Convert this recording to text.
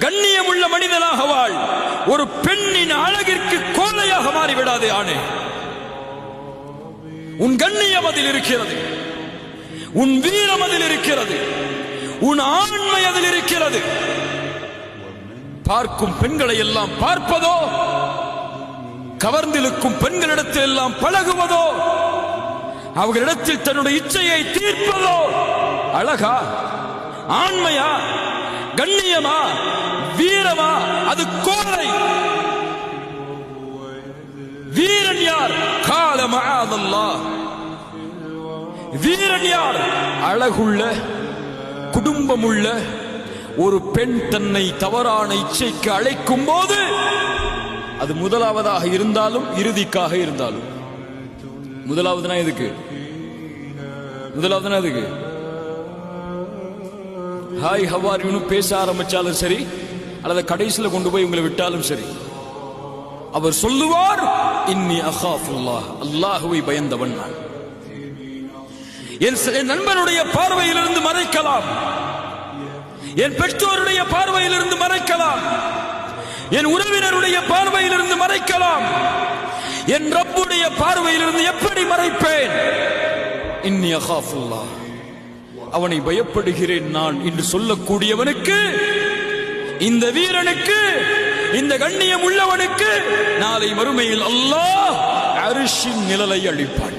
கண்ணியம் உள்ள மனிதனாக வாழ். ஒரு பெண்ணின் அழகிற்கு கோலையாக மாறிவிடாதே ஆணே. உன் கண்ணியம் அதில் இருக்கிறது, உன் வீரம் அதில் இருக்கிறது, உன் ஆண்மை அதில் இருக்கிறது. பார்க்கும் பெண்களை எல்லாம் பார்ப்பதோ, கவர்ந்திருக்கும் பெண்களிடத்தில் எல்லாம் பழகுவதோ, அவர்களிடத்தில் தன்னுடைய இச்சையை தீர்ப்பதோ அழகா, ஆண்மையா, கண்ணியமா, வீரமா? அது கோலை. வீரன் யார்? கால மஅதல்லாஹ். வீரன் யார்? அழகுள்ள, குடும்பமுள்ள ஒரு பெண் தன்னை தவறான இச்சைக்கு அழைக்கும் போது, அது முதலாவதாக இருந்தாலும் இறுதிக்காக இருந்தாலும். முதலாவதுனா எதுக்கு? முதலாவதுனா எதுக்கு? ஹாய் ஹவார் யூன்னு பேச ஆரம்பிச்சாலும் சரி, அல்லது கடைசியில் கொண்டு போய் உங்களை விட்டாலும் சரி, அவர் சொல்லுவார், இன்னி அகாஃபுல்லாஹ், அல்லாஹுவை பயந்தவன் நான். என் நண்பனுடைய பார்வையிலிருந்து மறைக்கலாம், என் பெற்றோருடைய பார்வையிலிருந்து மறைக்கலாம், என் உறவினருடைய பார்வையிலிருந்து மறைக்கலாம், என் ரப்புடைய பார்வையிலிருந்து எப்படி மறைப்பேன்? இன்னி அகாஃபுல்லாஹ், அவனை பயப்படுகிறேன் நான் என்று சொல்லக்கூடியவனுக்கு, இந்த வீரனுக்கு, இந்த கண்ணியம் உள்ளவனுக்கு நாளை மறுமையில் அல்லாஹ் அர்ஷின் நிழலை அளிப்பான்.